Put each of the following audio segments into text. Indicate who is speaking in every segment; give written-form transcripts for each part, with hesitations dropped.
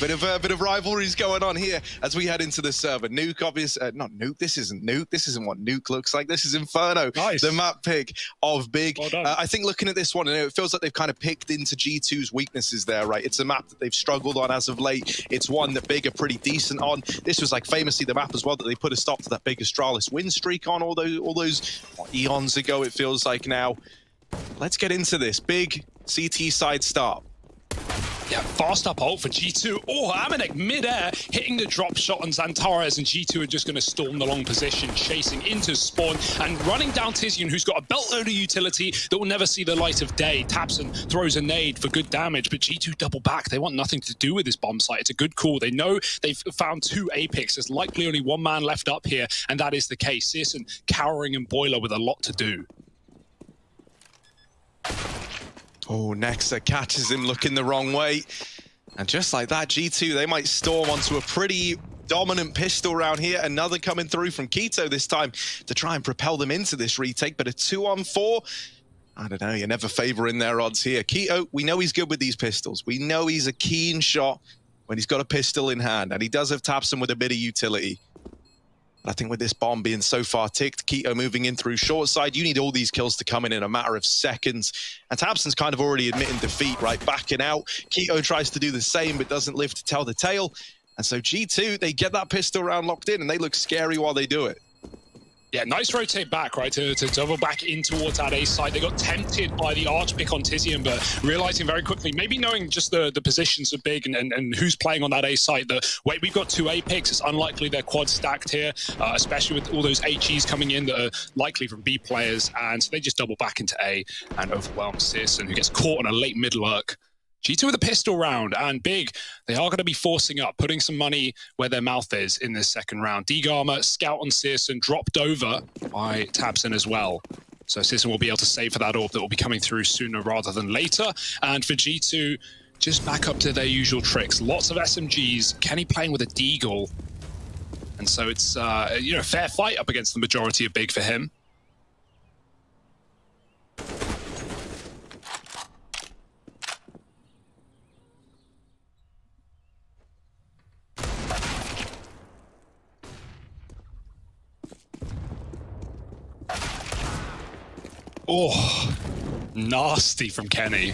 Speaker 1: bit of rivalries going on here as we head into the server. Nuke, obvious, not Nuke. This isn't Nuke. This isn't what Nuke looks like. This is Inferno.
Speaker 2: Nice.
Speaker 1: The map pick of Big.
Speaker 2: Well done.
Speaker 1: I think looking at this one, it feels like they've kind of picked into G2's weaknesses there, right? It's a map that they've struggled on as of late. It's one that Big are pretty decent on. This was like famously the map as well that they put a stop to that big Astralis win streak on all those eons ago. It feels like now. Let's get into this. Big CT side start.
Speaker 2: Yeah, fast up ult for G2. Oh, Amanek mid-air hitting the drop shot on Xantares, and G2 are just going to storm the long position, chasing into spawn and running down Tizian, who's got a belt loader utility that will never see the light of day. Tapson throws a nade for good damage, but G2 double back. They want nothing to do with this bomb site. It's a good call. They know they've found 2 Apex. There's likely only 1 man left up here, and that is the case. Searson cowering and Boiler with a lot to do.
Speaker 1: Oh, Nexa catches him looking the wrong way. And just like that, G2, they might storm onto a pretty dominant pistol round here. Another coming through from Keto this time to try and propel them into this retake. But a 2-on-4, I don't know, you're never favoring their odds here. Keto, we know he's good with these pistols. We know he's a keen shot when he's got a pistol in hand. And he does have Tapson with a bit of utility. I think with this bomb being so far ticked, Keto moving in through short side, you need all these kills to come in a matter of seconds. And Tapson's kind of already admitting defeat, right? Backing out. Keto tries to do the same, but doesn't live to tell the tale. And so G2, they get that pistol round locked in, and they look scary while they do it.
Speaker 2: Yeah, nice rotate back, right, to double back in towards that A side. They got tempted by the arch pick on Tizian, but realizing very quickly, maybe knowing just the positions of Big and who's playing on that A side, that, wait, we've got 2 A picks. It's unlikely they're quad stacked here, especially with all those HEs coming in that are likely from B players. And so they just double back into A and overwhelm Searson, who gets caught on a late mid lurk. G2 with a pistol round, and Big, they are going to be forcing up, putting some money where their mouth is in this second round. D-Garmer, scout on Searson, dropped over by Tapson as well. So Searson will be able to save for that orb that will be coming through sooner rather than later. And for G2, just back up to their usual tricks. Lots of SMGs, Kenny playing with a Deagle. And so it's you know, fair fight up against the majority of Big for him. Oh, nasty from Kenny.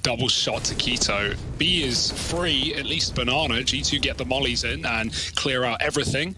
Speaker 2: Double shot to Keto. B is free, at least Banana. G2 get the mollies in and clear out everything.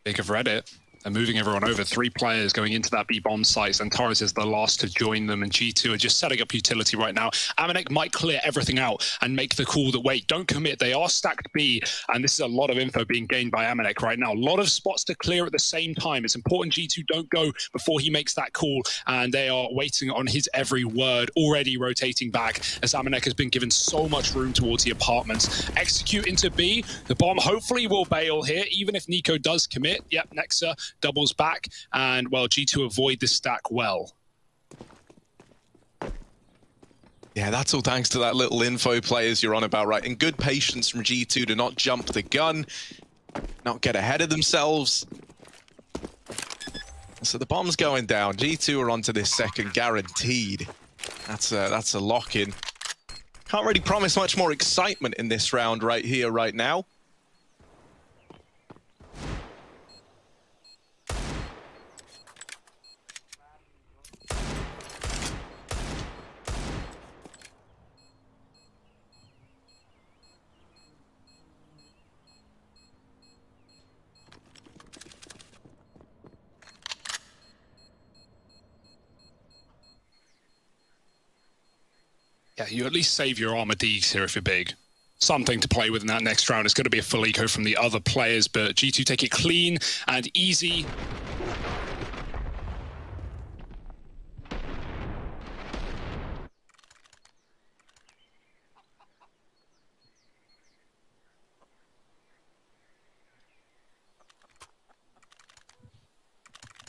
Speaker 2: Big have read it. They're moving everyone over. 3 players going into that B bomb site. Xantares is the last to join them, and G2 are just setting up utility right now. Amanek might clear everything out and make the call that, wait, don't commit. They are stacked B, and this is a lot of info being gained by Amanek right now. A lot of spots to clear at the same time. It's important G2 don't go before he makes that call, and they are waiting on his every word, already rotating back as Amanek has been given so much room towards the apartments. Execute into B. The bomb hopefully will bail here, even if Nico does commit. Yep, Nexa doubles back, and well, G2 avoid this stack well.
Speaker 1: Yeah, that's all thanks to that little info players you're on about, right? And good patience from G2 to not jump the gun, not get ahead of themselves. So the bomb's going down. G2 are onto this second, guaranteed. That's a lock-in. Can't really promise much more excitement in this round right here, right now.
Speaker 2: Yeah, you at least save your armor Ds here if you're Big. Something to play with in that next round. It's going to be a full eco from the other players, but G2 take it clean and easy.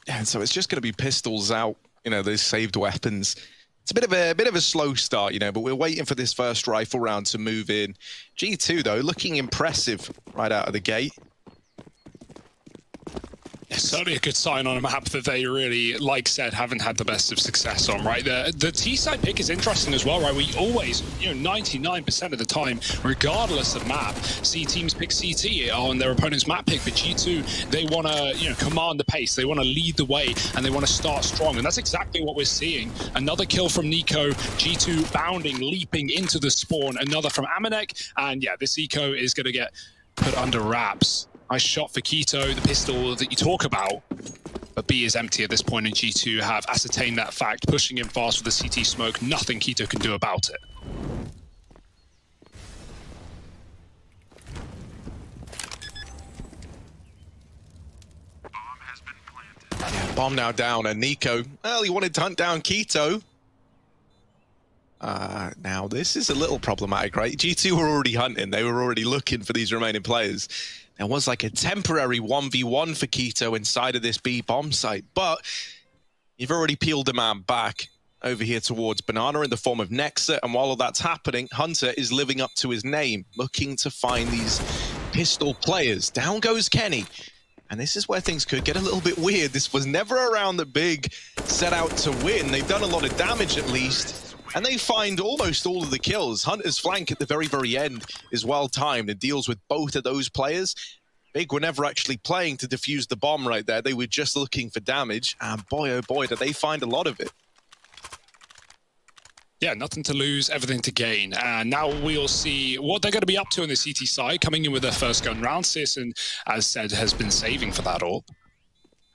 Speaker 1: Yeah, and so it's just going to be pistols out, you know, those saved weapons. It's a bit of a slow start, you know, but we're waiting for this first rifle round to move in. G2, though, looking impressive right out of the gate.
Speaker 2: Certainly a good sign on a map that they really, like said, haven't had the best of success on, right? The T-side pick is interesting as well, right? We always, 99% of the time, regardless of map, see teams pick CT on their opponent's map pick. But G2, they want to, command the pace. They want to lead the way, and they want to start strong. And that's exactly what we're seeing. Another kill from Nico. G2 bounding, leaping into the spawn. Another from Amanek. And yeah, this eco is going to get put under wraps. Nice shot for Keto, the pistol that you talk about. But B is empty at this point, and G2 have ascertained that fact, pushing in fast with the CT smoke. Nothing Keto can do about it.
Speaker 1: Yeah, bomb now down, and Nico, well, he wanted to hunt down Keto. Now, this is a little problematic, right? G2 were already hunting. They were already looking for these remaining players. There was like a temporary 1v1 for Keto inside of this B bomb site, but you've already peeled a man back over here towards Banana in the form of Nexa, and while all that's happening, Hunter is living up to his name, looking to find these pistol players. Down goes Kenny. And this is where things could get a little bit weird. This was never a round that Big set out to win. They've done a lot of damage at least. And they find almost all of the kills. Hunter's flank at the very, very end is well-timed and deals with both of those players. Big were never actually playing to defuse the bomb right there. They were just looking for damage. And boy, oh boy, did they find a lot of it.
Speaker 2: Yeah, nothing to lose, everything to gain. And now we'll see what they're going to be up to on the CT side, coming in with their first gun round. Sisson, as said, has been saving for that all.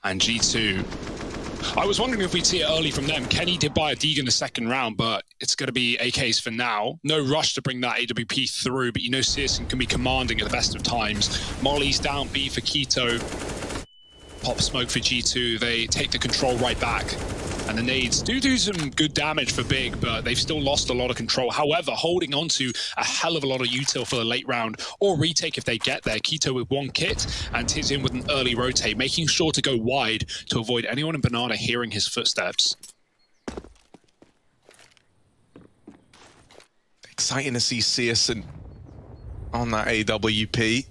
Speaker 2: And G2... I was wondering if we'd see it early from them. Kenny did buy a Deeg in the second round, but it's going to be AKs for now. No rush to bring that AWP through, but Searson can be commanding at the best of times. Molly's down B for Keto. Pop smoke for G2. They take the control right back. And the nades do some good damage for Big, but they've still lost a lot of control. However, holding on to a hell of a lot of util for the late round, or retake if they get there. Keto with one kit, and Tizian with an early rotate, making sure to go wide to avoid anyone in Banana hearing his footsteps.
Speaker 1: Exciting to see Searson on that AWP.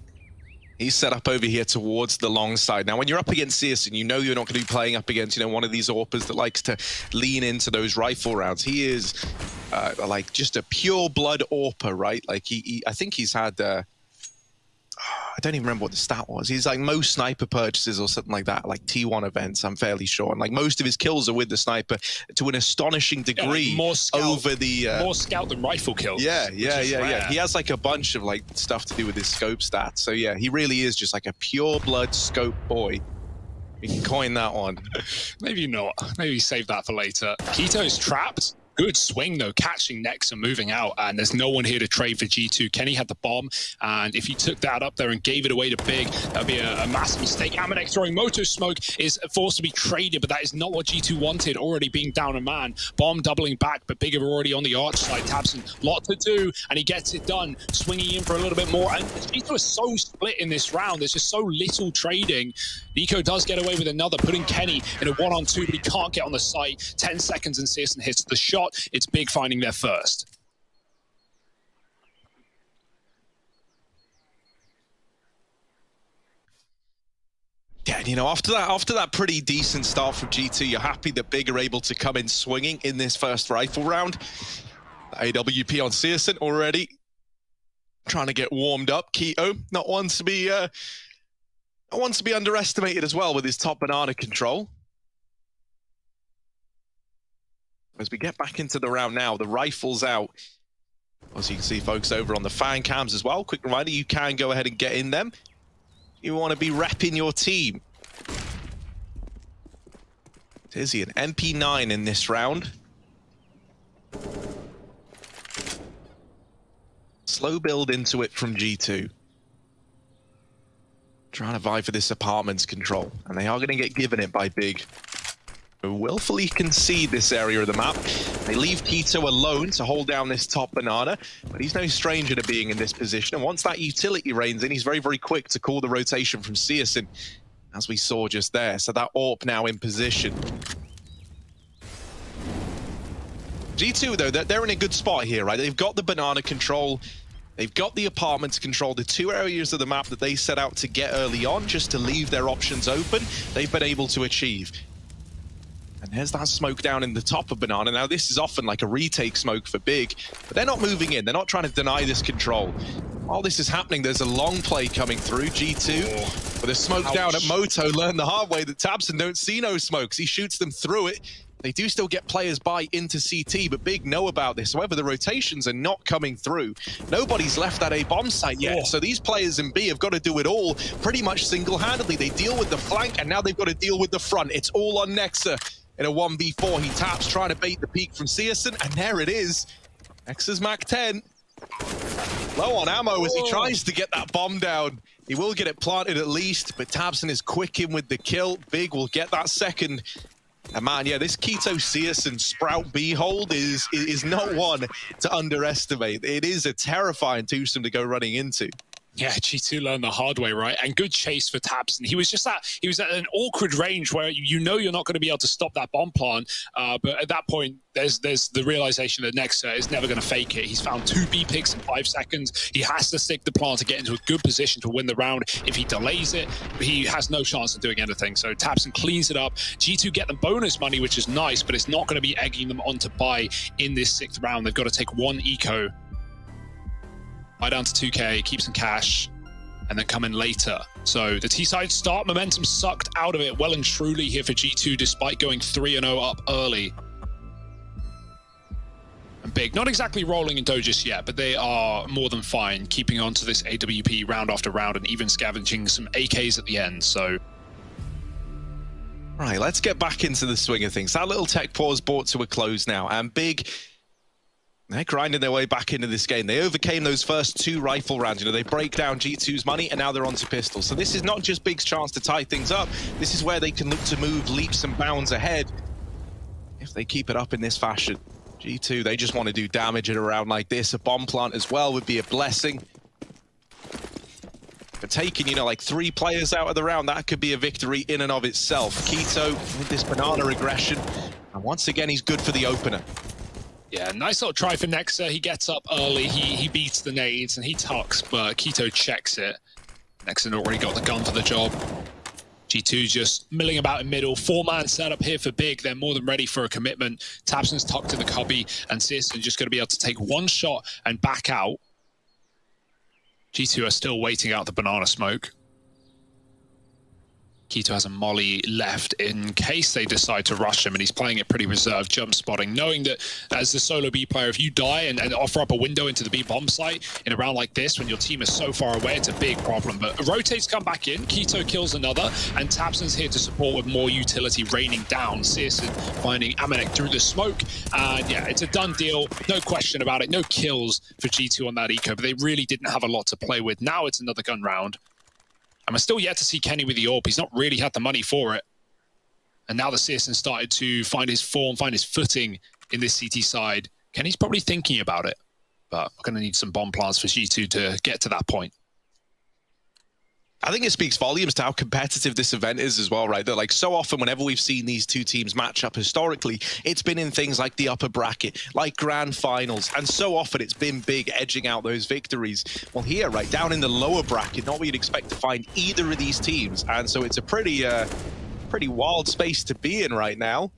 Speaker 1: He's set up over here towards the long side. Now, when you're up against Searson, you know you're not going to be playing up against, one of these AWPers that likes to lean into those rifle rounds. He is like just a pure blood AWPer, right? Like I think he's had, I don't even remember what the stat was. He's like most sniper purchases or something like that, like T1 events, I'm fairly sure. And like most of his kills are with the sniper to an astonishing degree.
Speaker 2: Yeah, more scout,
Speaker 1: over the
Speaker 2: more scout than rifle kills.
Speaker 1: Yeah. He has like a bunch of like stuff to do with his scope stats. So yeah, he really is just like a pure blood scope boy. You can coin that one.
Speaker 2: Maybe not. Maybe save that for later. Keto's trapped. Good swing, though, catching Nex and moving out, and there's no one here to trade for G2. Kenny had the bomb, and if he took that up there and gave it away to Big, that would be a massive mistake. Amanek throwing Moto Smoke is forced to be traded, but that is not what G2 wanted, already being down a man. Bomb doubling back, but Big are already on the arch side. Tabson, lot to do, and he gets it done, swinging in for a little bit more, and G2 is so split in this round. There's just so little trading. Nico does get away with another, putting Kenny in a 1-on-2, but he can't get on the site. 10 seconds, and Searson hits the shot. It's Big finding their first.
Speaker 1: Yeah, after that pretty decent start from G2, you're happy that Big are able to come in swinging in this first rifle round. AWP on Searson already trying to get warmed up. Keto, not one to be underestimated as well with his top banana control. As we get back into the round now, the rifle's out. As you can see, folks, over on the fan cams as well. Quick reminder, you can go ahead and get in them. You want to be repping your team. Tizian, MP9 in this round. Slow build into it from G2. Trying to vie for this apartment's control. And they are going to get given it by Big. Willfully concede this area of the map. They leave Keto alone to hold down this top banana, but he's no stranger to being in this position. And once that utility reigns in, he's very, very quick to call the rotation from Searson, as we saw just there. So that AWP now in position. G2, though, they're in a good spot here, right? They've got the banana control. They've got the apartment to control the 2 areas of the map that they set out to get early on, just to leave their options open. They've been able to achieve. And there's that smoke down in the top of Banana. Now, this is often like a retake smoke for Big, but they're not moving in. They're not trying to deny this control. While this is happening, there's a long play coming through. G2, with a smoke down at Moto, learned the hard way that tabseN don't see no smokes. He shoots them through it. They do still get players by into CT, but Big know about this. However, the rotations are not coming through. Nobody's left at A bomb site yet, so these players in B have got to do it all pretty much single-handedly. They deal with the flank, and now they've got to deal with the front. It's all on Nexa. In a 1v4, he taps, trying to bait the peek from CSGO, and there it is. Nexa's Mac 10. Low on ammo as he tries to get that bomb down. He will get it planted at least, but tabseN is quick in with the kill. Big will get that second. And man, yeah, this Keto CSGO Sprout B hold is not one to underestimate. It is a terrifying twosome to go running into.
Speaker 2: Yeah, G2 learned the hard way, right? And good chase for tabseN. He was at an awkward range where you know you're not going to be able to stop that bomb plant. But at that point, there's the realization that Nexa is never going to fake it. He's found 2 B picks in 5 seconds. He has to stick the plant to get into a good position to win the round. If he delays it, he has no chance of doing anything. So tabseN cleans it up. G2 get them bonus money, which is nice, but it's not going to be egging them on to buy in this 6th round. They've got to take 1 eco. Buy down to 2k, keep some cash, and then come in later. So the T-side start momentum sucked out of it well and truly here for G2, despite going 3-0 up early. And Big, not exactly rolling in dough just yet, but they are more than fine, keeping on to this AWP round after round and even scavenging some AKs at the end, so...
Speaker 1: Right, let's get back into the swing of things. That little tech pause brought to a close now, and Big... They're grinding their way back into this game. They overcame those first 2 rifle rounds. You know, they break down G2's money, and now they're onto pistols. So this is not just Big's chance to tie things up. This is where they can look to move leaps and bounds ahead if they keep it up in this fashion. G2, they just want to do damage at a round like this. A bomb plant as well would be a blessing. But taking, you know, like 3 players out of the round, that could be a victory in and of itself. Keto with this banana aggression. And once again, he's good for the opener.
Speaker 2: Yeah, nice little try for Nexa. He gets up early, he beats the nades, and he tucks, but Keto checks it. Nexa already got the gun for the job. G2 just milling about in middle. 4-man setup here for Big. They're more than ready for a commitment. tabseN's tucked to the cubby, and CSGO just going to be able to take 1 shot and back out. G2 are still waiting out the banana smoke. Keto has a molly left in case they decide to rush him, and he's playing it pretty reserved, jump spotting, knowing that as the solo B player, if you die and offer up a window into the B bomb site in a round like this, when your team is so far away, it's a big problem. But rotates come back in, Keto kills another, and tabseN's here to support with more utility raining down. CSGO finding Amanek through the smoke, and yeah, it's a done deal, no question about it. No kills for G2 on that eco, but they really didn't have a lot to play with. Now it's another gun round. And we're still yet to see Kenny with the AWP. He's not really had the money for it. And now the CSGO started to find his form, find his footing in this CT side. Kenny's probably thinking about it, but we're going to need some bomb plants for G2 to get to that point.
Speaker 1: I think it speaks volumes to how competitive this event is as well, right? That like so often whenever we've seen these 2 teams match up historically, it's been in things like the upper bracket, like grand finals, and so often it's been Big edging out those victories. Well, here, right down in the lower bracket, not what you'd expect to find either of these teams, and so it's a pretty wild space to be in right now.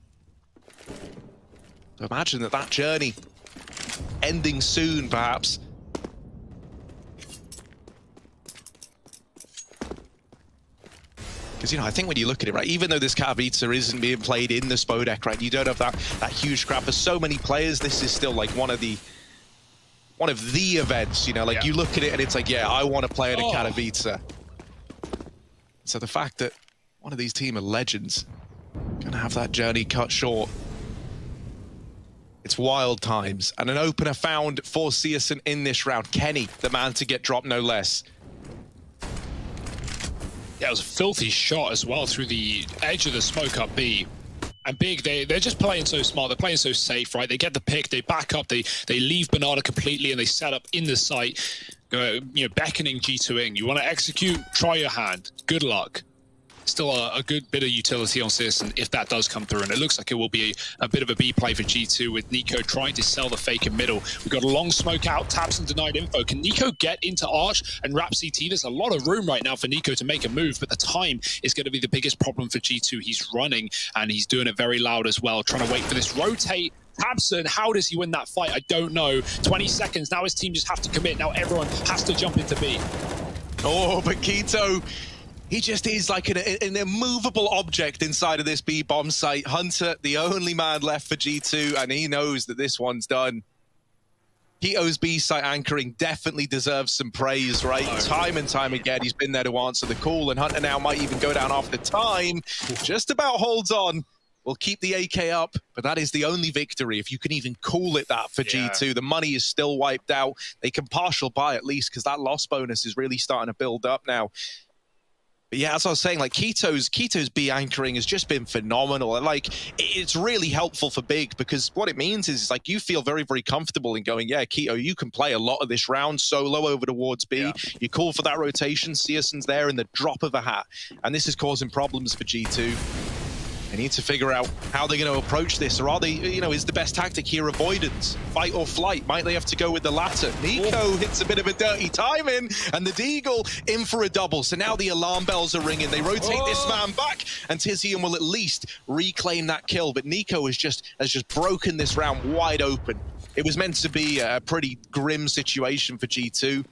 Speaker 1: So imagine that journey ending soon, perhaps. Because, you know, I think when you look at it, right, even though this Katowice isn't being played in the Spodek, right, you don't have that huge crowd. For so many players, this is still like one of the events, you know, like you look at it and it's like, yeah, I want to play in a Katowice. So the fact that one of these team are legends gonna have that journey cut short. It's wild times. And an opener found for CSGO in this round. Kenny, the man to get dropped, no less.
Speaker 2: Yeah, it was a filthy shot as well through the edge of the smoke up B. And Big, they're just playing so smart. They're playing so safe, right? They get the pick, they back up, they leave Banana completely, and they set up in the site, you know, beckoning G2 in. You want to execute? Try your hand. Good luck. Still a good bit of utility on Searson if that does come through, and it looks like it will be a bit of a B play for G2 with Nico trying to sell the fake in middle. We've got a long smoke out, taps and denied info. Can Nico get into Arch and wrap CT? There's a lot of room right now for Nico to make a move, but the time is going to be the biggest problem for G2. He's running, and he's doing it very loud as well, trying to wait for this rotate. Tabson, how does he win that fight? I don't know. 20 seconds, now his team just have to commit. Now everyone has to jump into B.
Speaker 1: Oh, but Keto, he just is like an immovable object inside of this B bomb site. Hunter, the only man left for G2, and he knows that this one's done. Keto's B site anchoring definitely deserves some praise, right? Time and time again, he's been there to answer the call, and Hunter now might even go down after time. Just about holds on. Will keep the AK up, but that is the only victory, if you can even call it that, for G2. The money is still wiped out. They can partial buy at least, because that loss bonus is really starting to build up now. But yeah, as I was saying, like Keto's B anchoring has just been phenomenal. And like, it's really helpful for Big, because what it means is like you feel very, very comfortable in going, yeah, Keto, you can play a lot of this round solo over towards B. Yeah. You call for that rotation, Searson's there in the drop of a hat. And this is causing problems for G2. They need to figure out how they're going to approach this, or are they, you know, is the best tactic here avoidance, fight or flight? Might they have to go with the latter? Nico hits a bit of a dirty timing, and the Deagle in for a double. So now the alarm bells are ringing. They rotate this man back, and Tizian will at least reclaim that kill. But Nico has just broken this round wide open. It was meant to be a pretty grim situation for G2.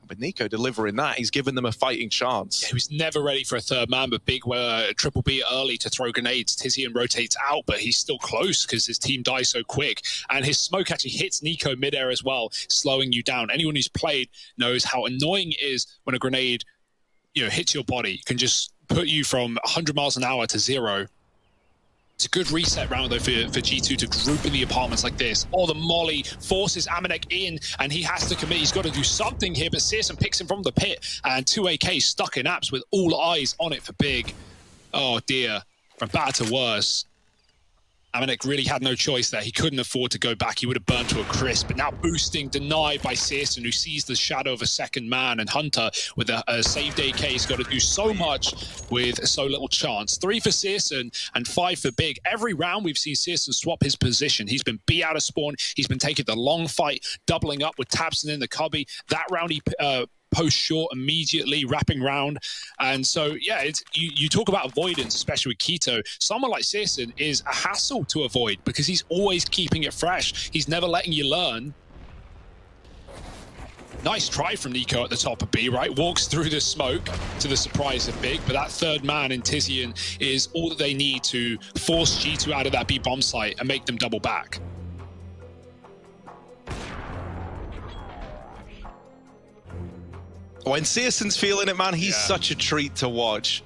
Speaker 1: But Nico delivering that, he's given them a fighting chance.
Speaker 2: Yeah, he was never ready for a third man, but Big triple B early to throw grenades. Tizian rotates out, but he's still close because his team dies so quick. And his smoke actually hits Nico midair as well, slowing you down. Anyone who's played knows how annoying it is when a grenade, you know, hits your body. It can just put you from 100 miles an hour to 0. It's a good reset round, though, for G2 to group in the apartments like this. Oh, the molly forces Amanek in, and he has to commit. He's got to do something here, but Searson picks him from the pit, and 2AK stuck in apps with all eyes on it for Big. Oh, dear. From bad to worse. Amanek really had no choice there. He couldn't afford to go back. He would have burned to a crisp. But now boosting, denied by Searson, who sees the shadow of a second man. And Hunter, with a saved AK, has got to do so much with so little chance. 3 for Searson and 5 for Big. Every round we've seen Searson swap his position. He's been B out of spawn. He's been taking the long fight, doubling up with Tabson in the cubby. That round he post short immediately, wrapping round. And so, yeah, it's, you talk about avoidance, especially with Keto. Someone like Searson is a hassle to avoid because he's always keeping it fresh. He's never letting you learn. Nice try from Nico at the top of B, right? Walks through the smoke to the surprise of Big, but that third man in Tizian is all that they need to force G2 out of that B bomb site and make them double back.
Speaker 1: When Searson's feeling it, man, he's such a treat to watch.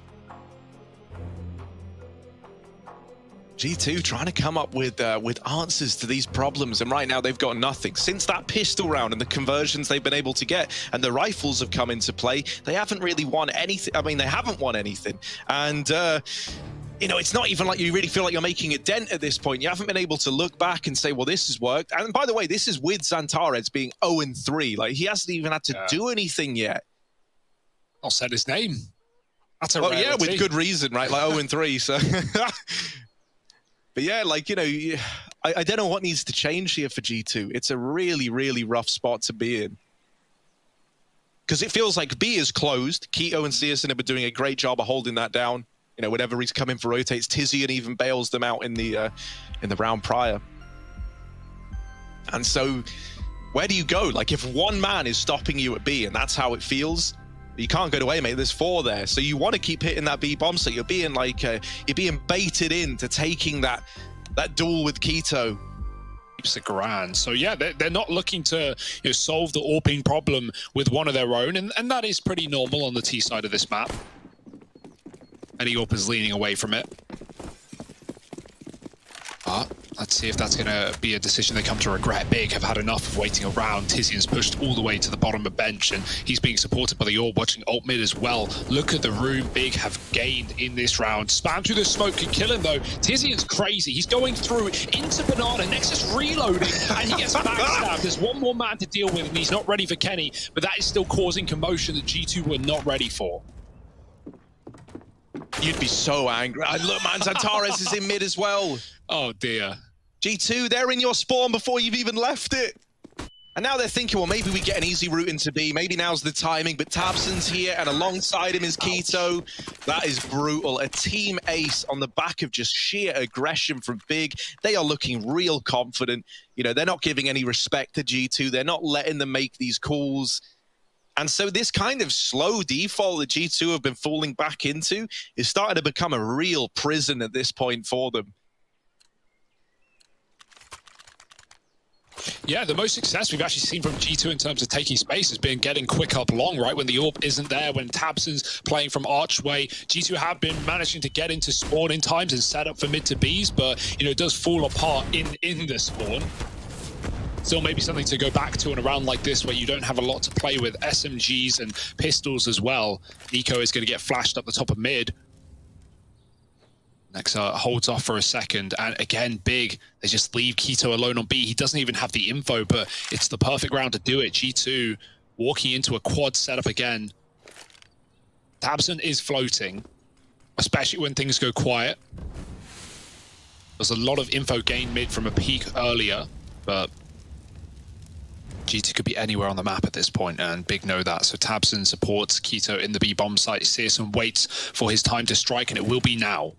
Speaker 1: G2 trying to come up with answers to these problems, and right now they've got nothing. Since that pistol round and the conversions they've been able to get, and the rifles have come into play, they haven't really won anything. I mean, they haven't won anything. And, you know, it's not even like you really feel like you're making a dent at this point. You haven't been able to look back and say, well, this has worked. And by the way, this is with Xantares being 0-3. Like, he hasn't even had to do anything yet.
Speaker 2: I'll say his name. That's a
Speaker 1: well, yeah, with good reason, right? Like 0-3, so... But yeah, like, you know, I don't know what needs to change here for G2. It's a really, really rough spot to be in. Because it feels like B is closed. Keto and Searson have been doing a great job of holding that down. You know, whenever he's coming for rotates, Tizian even bails them out in the round prior. And so, where do you go? Like, if one man is stopping you at B, and that's how it feels, you can't go away, mate. There's 4 there, so you want to keep hitting that B bomb. So you're being like, you're being baited into taking that duel with Keto.
Speaker 2: Keeps it grand. So yeah, they're not looking to solve the AWPing problem with one of their own, and that is pretty normal on the T side of this map. And AWP is leaning away from it. But let's see if that's going to be a decision they come to regret. Big have had enough of waiting around. Tizian's pushed all the way to the bottom of bench, and he's being supported by the AWP watching ult mid as well. Look at the room Big have gained in this round. Spam through the smoke can kill him, though. Tizian's crazy. He's going through into Banana. Nexus reloading, and he gets backstabbed. There's one more man to deal with, and he's not ready for Kenny, but that is still causing commotion that G2 were not ready for.
Speaker 1: You'd be so angry. Look, man, Zantares is in mid as well.
Speaker 2: Oh, dear.
Speaker 1: G2, they're in your spawn before you've even left it. And now they're thinking, well, maybe we get an easy route into B. Maybe now's the timing, but Tabson's here, and alongside him is Keto. That is brutal. A team ace on the back of just sheer aggression from Big. They are looking real confident. You know, they're not giving any respect to G2. They're not letting them make these calls. And so this kind of slow default that G2 have been falling back into is starting to become a real prison at this point for them.
Speaker 2: Yeah, the most success we've actually seen from G2 in terms of taking space has been getting quick up long, right? When the AWP isn't there, when Tabson's playing from Archway, G2 have been managing to get into spawn in times and set up for mid to Bs, but, you know, it does fall apart in the spawn. Still maybe something to go back to in a round like this where you don't have a lot to play with, SMGs and pistols as well. Nico is going to get flashed up the top of mid. Nexa holds off for a second, and again, Big, they just leave Keto alone on B. He doesn't even have the info, but it's the perfect round to do it. G2 walking into a quad setup again. Tabson is floating, especially when things go quiet. There's a lot of info gained mid from a peak earlier, but G2 could be anywhere on the map at this point, and Big know that. So Tabson supports Keto in the B bomb site. Searson waits for his time to strike, and it will be now.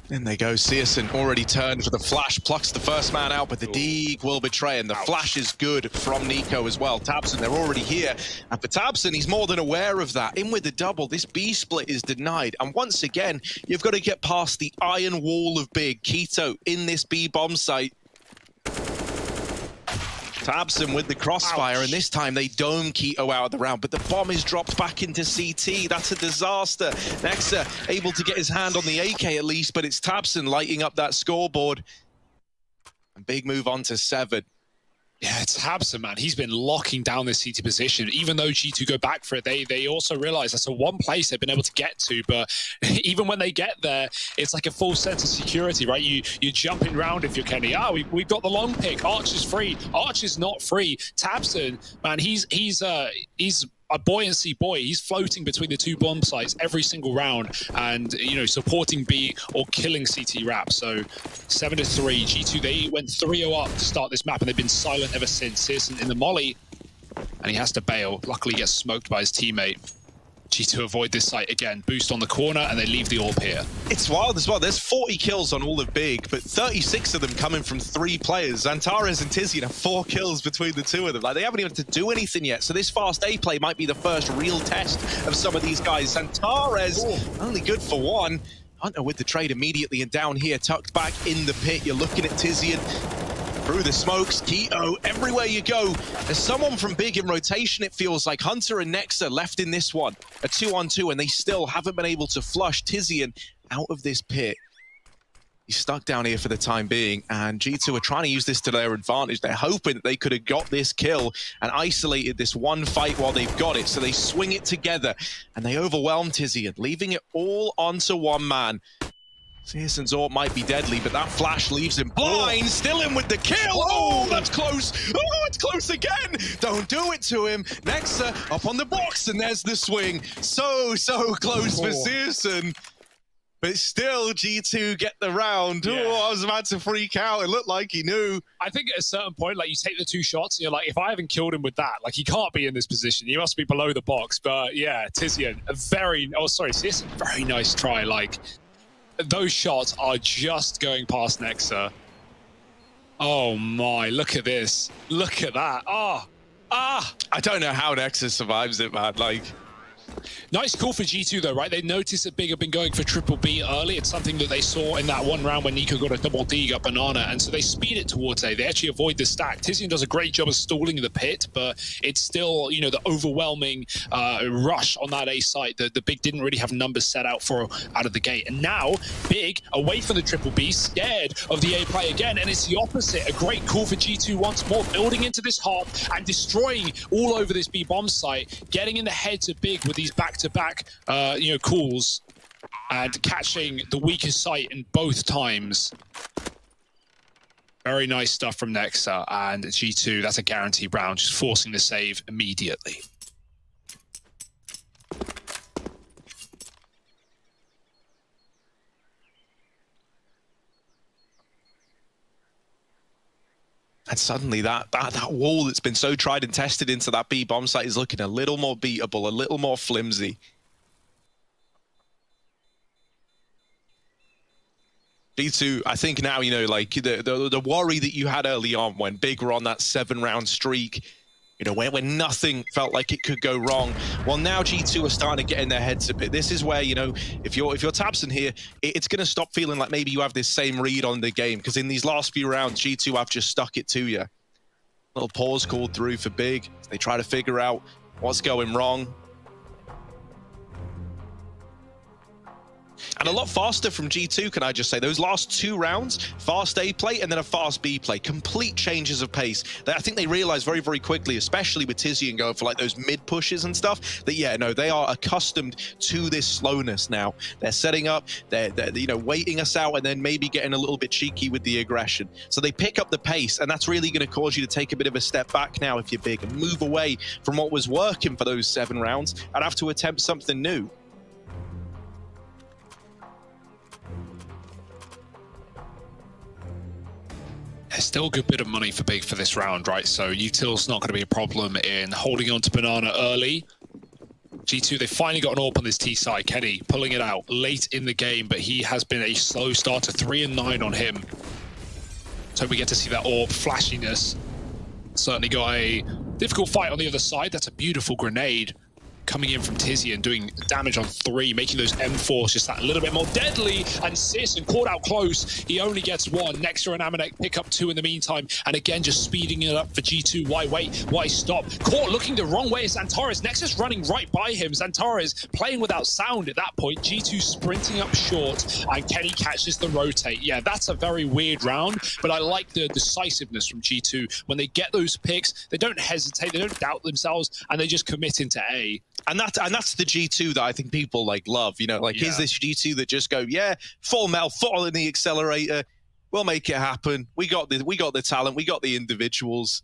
Speaker 1: In they go. Searson already turned for the flash, plucks the first man out, but the Deeg will betray him. The flash is good from Nico as well. Tabson, they're already here. And for Tabson, he's more than aware of that. In with the double, this B split is denied. And once again, you've got to get past the iron wall of Big. Keto in this B bomb site. Tabson with the crossfire, and this time they dome Keto out of the round, but the bomb is dropped back into CT. That's a disaster. Nexa able to get his hand on the AK at least, but it's Tabson lighting up that scoreboard. And Big move on to 7.
Speaker 2: Yeah, it's Tabson, man. He's been locking down this CT position. Even though G2 go back for it, they also realize that's the one place they've been able to get to. But even when they get there, it's like a full sense of security, right? You're jumping around if you're Kenny. We've got the long pick. Arch is free. Arch is not free. Tabson, man, he's a buoyancy boy. He's floating between the two bomb sites every single round, and you know, supporting B or killing CT Rap. So 7-3. G2, they went 3-0 up to start this map, and they've been silent ever since. Searson in the molly, and he has to bail. Luckily, he gets smoked by his teammate. G2 avoid this site again. Boost on the corner, and they leave the AWP here.
Speaker 1: It's wild as well. There's 40 kills on all of Big, but 36 of them coming from 3 players. Zantares and Tizian have 4 kills between the 2 of them. Like, they haven't even had to do anything yet. So this fast A play might be the first real test of some of these guys. Zantares, only good for 1. Hunter with the trade immediately, and down here, tucked back in the pit. You're looking at Tizian. Through the smokes, Keto, everywhere you go. There's someone from Big in rotation, it feels like. Hunter and Nexa left in this one. A 2-on-2, and they still haven't been able to flush Tizian out of this pit. He's stuck down here for the time being, and G2 are trying to use this to their advantage. They're hoping that they could have got this kill and isolated this one fight while they've got it. So they swing it together, and they overwhelm Tizian, leaving it all onto one man. Searson's AWP might be deadly, but that flash leaves him blind. Still in with the kill. Oh, that's close. Oh, it's close again. Don't do it to him. Nexa up on the box, and there's the swing. So close for Searson. But still, G2 get the round. Yeah. Oh, I was about to freak out. It looked like he knew.
Speaker 2: I think at a certain point, like, you take the 2 shots, and you're like, if I haven't killed him with that, like, he can't be in this position. He must be below the box. But yeah, Tizian, Searson, very nice try. Like, those shots are just going past Nexa. Oh my, look at this. Look at that. I
Speaker 1: don't know how Nexa survives it, man. Like,
Speaker 2: nice call for G2 though, right? They noticed that Big have been going for triple B early. It's something that they saw in that one round when Nico got a double D up banana, and so they speed it towards A. They actually avoid the stack. Tizian does a great job of stalling the pit, but it's still, you know, the overwhelming rush on that A site. The Big didn't really have numbers set out for out of the gate. And now Big, away from the triple B, scared of the A play again, and it's the opposite. A great call for G2 once more, building into this hop and destroying all over this B bomb site, getting in the heads of Big with these back-to-back, calls, and catching the weakest site in both times. Very nice stuff from Nexa, and G2, that's a guaranteed round, just forcing the save immediately.
Speaker 1: And suddenly that wall that's been so tried and tested into that B bomb site is looking a little more beatable, a little more flimsy. G2, I think now, you know, like the worry that you had early on when Big were on that 7-round streak, you know, when nothing felt like it could go wrong. Well, now G2 are starting to get in their heads a bit. This is where, you know, if you're Tabson here, it's going to stop feeling like maybe you have this same read on the game, because in these last few rounds, G2 have just stuck it to you. Little pause called through for Big. They try to figure out what's going wrong. And a lot faster from G2, can I just say. Those last 2 rounds, fast A play and then a fast B play. Complete changes of pace. I think they realized very, very quickly, especially with Tizian going for like those mid pushes and stuff, that yeah, no, they are accustomed to this slowness now. They're setting up, they're you know, waiting us out and then maybe getting a little bit cheeky with the aggression. So they pick up the pace, and that's really going to cause you to take a bit of a step back now if you're Big and move away from what was working for those 7 rounds and have to attempt something new.
Speaker 2: There's still a good bit of money for Big for this round, right? So Util's not going to be a problem in holding on to Banana early. G2, they finally got an AWP on this T side. Kenny pulling it out late in the game, but he has been a slow starter. 3 and 9 on him. So we get to see that AWP flashiness. Certainly got a difficult fight on the other side. That's a beautiful grenade coming in from Tizian, doing damage on 3, making those M4s just that little bit more deadly. And Sisson caught out close. He only gets 1. Nexter and Amanek pick up 2 in the meantime. And again, just speeding it up for G2. Why wait? Why stop? Caught looking the wrong way is Xantares. Nexus running right by him. Xantares playing without sound at that point. G2 sprinting up short, and Kenny catches the rotate. Yeah, that's a very weird round, but I like the decisiveness from G2. When they get those picks, they don't hesitate, they don't doubt themselves, and they just commit into A.
Speaker 1: And that's the G2 that I think people like love, you know, like here's this G2 that just go, yeah, full metal, full in the accelerator, we'll make it happen. We got the talent, we got the individuals.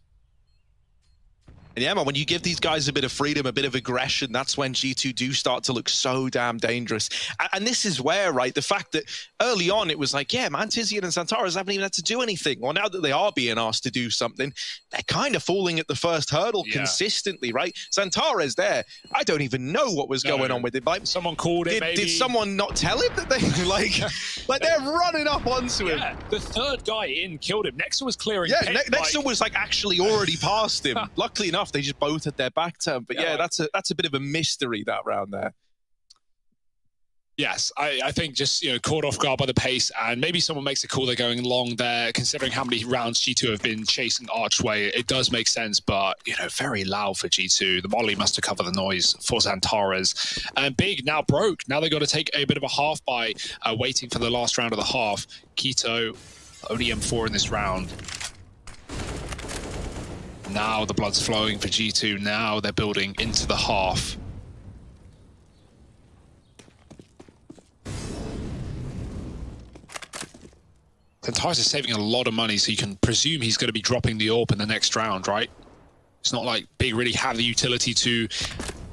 Speaker 1: And yeah, man, when you give these guys a bit of freedom, a bit of aggression, that's when G2 do start to look so damn dangerous. And this is where, right, the fact that early on it was like, yeah, man, Tizian and Xantares haven't even had to do anything. Well, now that they are being asked to do something, they're kind of falling at the first hurdle consistently, right? Xantares there, I don't even know what was going on with it. Like,
Speaker 2: someone called it, maybe.
Speaker 1: Did someone not tell him that they, like they're running up onto him?
Speaker 2: The third guy in killed him. Nexter was clearing.
Speaker 1: Yeah, Nexter was like actually already past him. Luckily enough, they just both had their back turned. But yeah, that's a bit of a mystery, that round there.
Speaker 2: Yes, I think just, you know, caught off guard by the pace, and maybe someone makes a call they're going long there, considering how many rounds G2 have been chasing Archway. It does make sense, but, you know, very loud for G2. The Molly must have covered the noise for Xantares. And Big now broke. Now they got to take a bit of a half by waiting for the last round of the half. Keto, only M4 in this round. Now the blood's flowing for G2. Now they're building into the half. Xantares is saving a lot of money, so you can presume he's going to be dropping the AWP in the next round, right? It's not like Big really have the utility to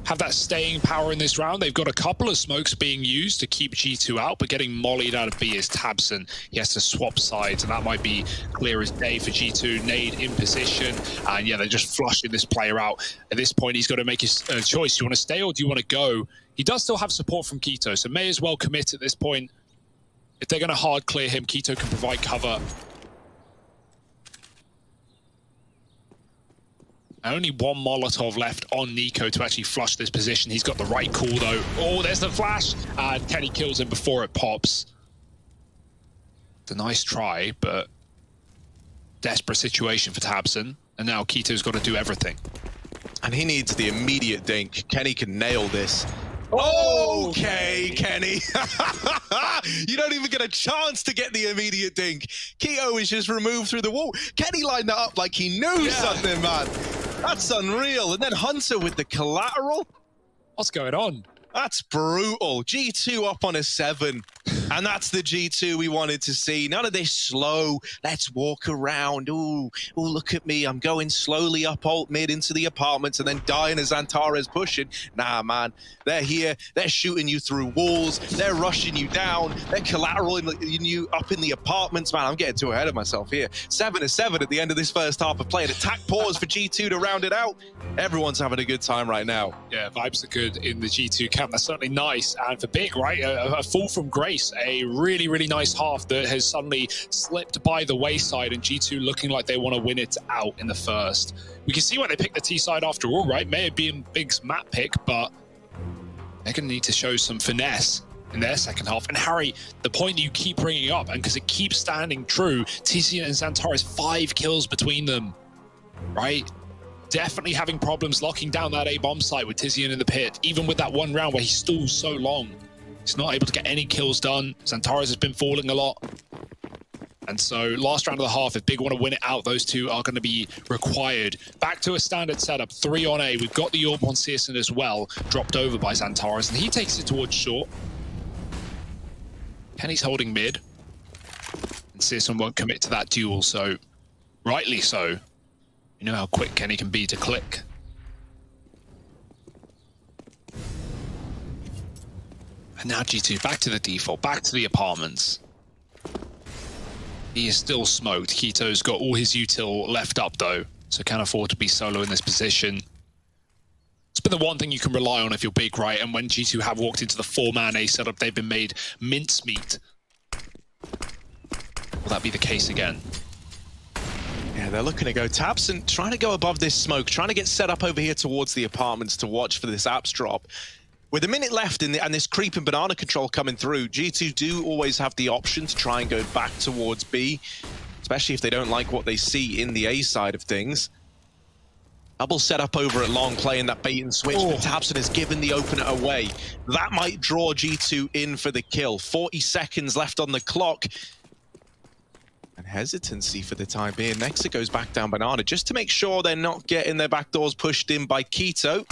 Speaker 2: have that staying power in this round. They've got a couple of smokes being used to keep G2 out, but getting mollied out of B is Tabson. He has to swap sides, and that might be clear as day for G2. Nade in position, and yeah, they're just flushing this player out. At this point, he's got to make his choice. Do you want to stay or do you want to go? He does still have support from Keto, so may as well commit at this point. If they're going to hard clear him, Keto can provide cover. Only 1 Molotov left on Nico to actually flush this position. He's got the right call, though. Oh, there's the flash. And Kenny kills him before it pops. It's a nice try, but desperate situation for Tabson. And now Keto's got to do everything.
Speaker 1: And he needs the immediate dink. Kenny can nail this. Okay, Kenny. You don't even get a chance to get the immediate dink. Keto is just removed through the wall. Kenny lined that up like he knew something, man. That's unreal. And then Hunter with the collateral.
Speaker 2: What's going on?
Speaker 1: That's brutal. G2 up on a 7. And that's the G2 we wanted to see. None of this slow, let's walk around. Ooh, look at me. I'm going slowly up alt mid into the apartments and then dying as Antares pushing. Nah, man. They're here. They're shooting you through walls. They're rushing you down. They're collateralizing you up in the apartments. Man, I'm getting too ahead of myself here. 7-7 at the end of this first half of play. An attack pause for G2 to round it out. Everyone's having a good time right now.
Speaker 2: Yeah, vibes are good in the G2 camp. That's certainly nice. And for Big, right, a fall from grace. A really, really nice half that has suddenly slipped by the wayside, and G2 looking like they want to win it out in the first. We can see why they picked the T side after all, right? May have been Big's map pick, but they're going to need to show some finesse in their second half. And Harry, the point that you keep bringing up, and because it keeps standing true, Tizian and Xantares, 5 kills between them, right? Definitely having problems locking down that A-bomb site with Tizian in the pit, even with that one round where he stalls so long. He's not able to get any kills done. Xantares has been falling a lot. And so last round of the half, if Big want to win it out, those two are going to be required. Back to a standard setup, 3 on A. We've got the AWP on Searson as well, dropped over by Xantares, and he takes it towards short. Kenny's holding mid. And Searson won't commit to that duel, so rightly so. You know how quick Kenny can be to click. And now G2 back to the default, back to the apartments. He is still smoked. Keto's got all his util left up though, so can't afford to be solo in this position. It's been the one thing you can rely on if you're Big, right? And when G2 have walked into the 4-man A setup, they've been made mincemeat. Will that be the case again?
Speaker 1: Yeah, they're looking to go Tabson, trying to go above this smoke, trying to get set up over here towards the apartments to watch for this apps drop. With a minute left and this creeping banana control coming through, G2 do always have the option to try and go back towards B, especially if they don't like what they see in the A side of things. Double set up over at long, playing that bait and switch, but Tabson has given the opener away. That might draw G2 in for the kill. 40 seconds left on the clock. And hesitancy for the time being. Nexa goes back down banana just to make sure they're not getting their back doors pushed in by Keto.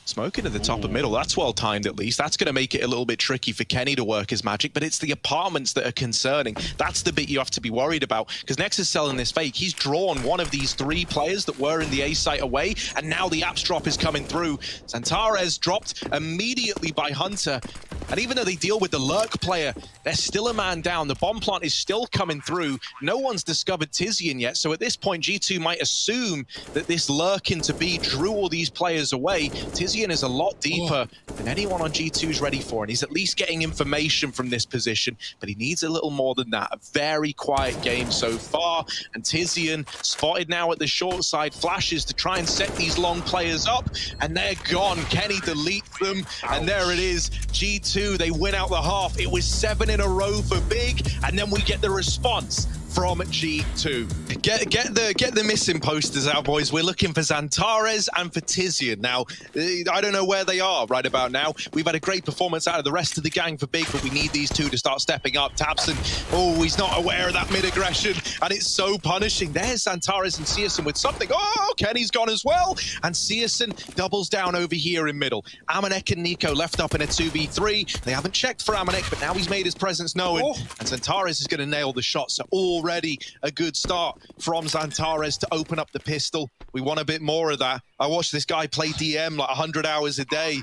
Speaker 1: Smoking at the top of middle, that's well timed at least. That's going to make it a little bit tricky for Kenny to work his magic, but it's the apartments that are concerning. That's the bit you have to be worried about, because Nex is selling this fake. He's drawn one of these 3 players that were in the A site away, and now the apps drop is coming through. Xantares dropped immediately by Hunter, and even though they deal with the lurk player, they're still a man down. The bomb plant is still coming through. No one's discovered Tizian yet, so at this point, G2 might assume that this lurk into B drew all these players away. Tizian is a lot deeper than anyone on G2 is ready for, and he's at least getting information from this position, but he needs a little more than that. A very quiet game so far, and Tizian spotted now at the short side, flashes to try and set these long players up, and they're gone. Kenny deletes them, and there it is. G2, they win out the half. It was 7 in a row for Big, and then we get the response from G2. Get the missing posters out, boys. We're looking for Xantares and for Tizian. Now, I don't know where they are right about now. We've had a great performance out of the rest of the gang for Big, but we need these two to start stepping up. Tabson, oh, he's not aware of that mid-aggression, and it's so punishing. There's Xantares and Searson with something. Oh, Kenny's gone as well, and Searson doubles down over here in middle. Amanek and Nico left up in a 2v3. They haven't checked for Amanek, but now he's made his presence known, and Xantares is going to nail the shot, so already a good start from Xantares to open up the pistol. We want a bit more of that. I watched this guy play DM like 100 hours a day. He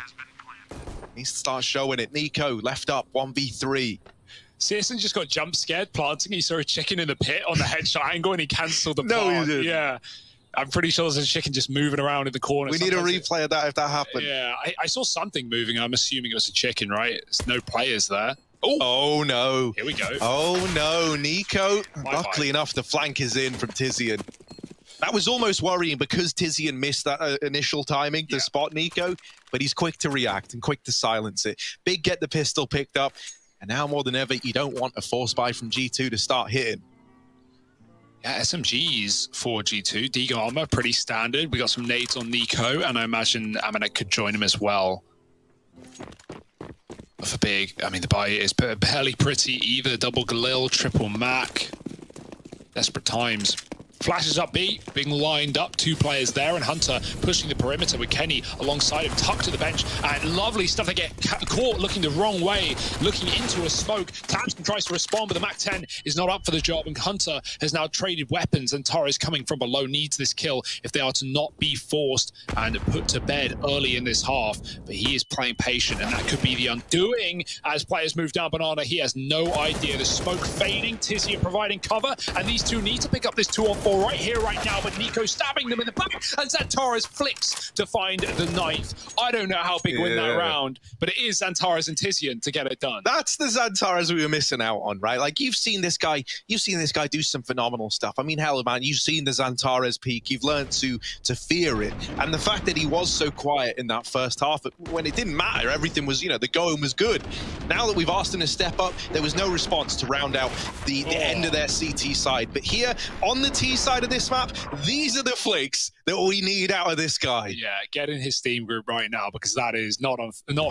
Speaker 1: needs to start showing it. Nico left up 1v3.
Speaker 2: Searson just got jump scared planting. He saw a chicken in the pit on the headshot angle and he cancelled the plant.
Speaker 1: No, he did.
Speaker 2: Yeah. I'm pretty sure there's a chicken just moving around in the corner.
Speaker 1: We need a replay of that if that happened.
Speaker 2: Yeah, I saw something moving. I'm assuming it was a chicken, right? There's no players there.
Speaker 1: Oh no.
Speaker 2: Here we go.
Speaker 1: Oh no, Nico. Luckily enough, the flank is in from Tizian. That was almost worrying because Tizian missed that initial timing to spot Nico, but he's quick to react and quick to silence it. Big get the pistol picked up, and now more than ever, you don't want a force buy from G2 to start hitting.
Speaker 2: Yeah, SMGs for G2. Deagle armor, pretty standard. We got some nades on Nico, and I imagine Amanek could join him as well. But for Big, I mean, the buy is barely pretty either. Double Galil, triple Mac. Desperate times Flashes up B, being lined up, 2 players there, and Hunter pushing the perimeter with Kenny alongside him, tucked to the bench, and lovely stuff. They get caught looking the wrong way, looking into a smoke. Tamsin tries to respond, but the MAC-10 is not up for the job, and Hunter has now traded weapons, and Torres coming from below needs this kill if they are to not be forced and put to bed early in this half. But he is playing patient, and that could be the undoing as players move down Banana. He has no idea. The smoke fading, Tizian providing cover, and these two need to pick up this 2-on-4 right here, right now, but Nico stabbing them in the back, and Xantares flicks to find the 9th. I don't know how big win that round, but it is Xantares and Tizian to get it done.
Speaker 1: That's the Xantares we were missing out on, right? Like, you've seen this guy do some phenomenal stuff. I mean, hell, man, you've seen the Xantares peak. You've learned to fear it. And the fact that he was so quiet in that first half, when it didn't matter, everything was, you know, the going was good. Now that we've asked him to step up, there was no response to round out the end of their CT side. But here, on the T side of this map, these are the flicks that we need out of this guy.
Speaker 2: Yeah, get in his Steam group right now, because that is not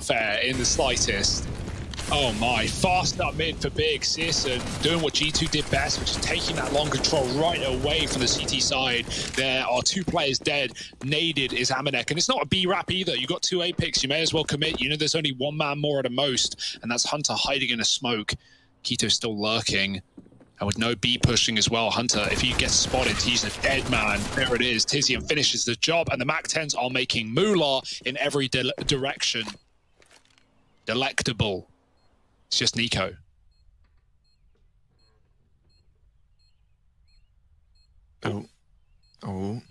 Speaker 2: fair in the slightest. Oh my, fast up mid for Big. Searson doing what G2 did best, which is taking that long control right away from the CT side. There are 2 players dead. Naded is Amanek, and it's not a B-Rap either. You got 2 A picks, you may as well commit. You know there's only 1 man more at a most, and that's Hunter hiding in a smoke. Kito still lurking. And with no B pushing as well, Hunter, if he gets spotted, he's a dead man. There it is. Tizian finishes the job, and the MAC-10s are making moolah in every direction. Delectable. It's just Nico.
Speaker 1: Oh.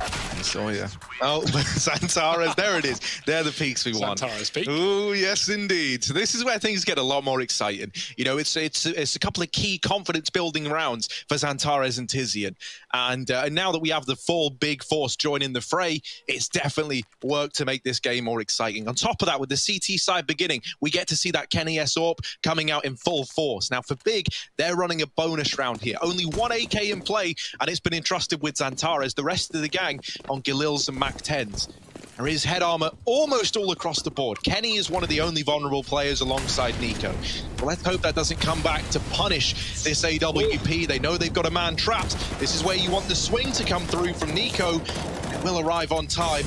Speaker 1: I saw you. Oh, Xantares, there it is. They're the peaks we want.
Speaker 2: Xantares peak.
Speaker 1: Oh, yes, indeed. So this is where things get a lot more exciting. You know, it's a couple of key confidence-building rounds for Xantares and Tizian. And now that we have the full big force joining the fray, it's definitely worked to make this game more exciting. On top of that, with the CT side beginning, we get to see that Kenny S AWP coming out in full force. Now, for Big, they're running a bonus round here. Only 1 AK in play, and it's been entrusted with Xantares. The rest of the gang on Galil's and MAC-10s. There is head armor almost all across the board. Kenny is one of the only vulnerable players alongside Nico. Well, let's hope that doesn't come back to punish this AWP. They know they've got a man trapped. This is where you want the swing to come through from Nico. It will arrive on time.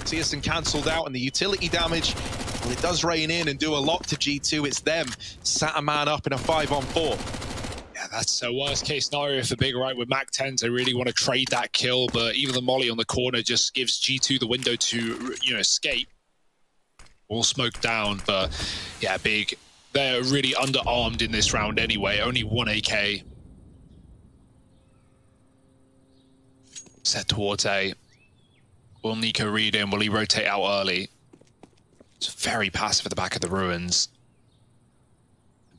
Speaker 1: Searson cancelled out, and the utility damage, well, it does rain in and do a lot to G2. It's them sat a man up in a 5-on-4.
Speaker 2: Yeah, that's a worst case scenario for Big, right? With MAC-10s, they really want to trade that kill, but even the molly on the corner just gives G2 the window to, you know, escape. All smoke down, but yeah, Big, they're really underarmed in this round anyway. Only 1 AK. Set towards A. Will Nico read in? Will he rotate out early? It's very passive at the back of the ruins.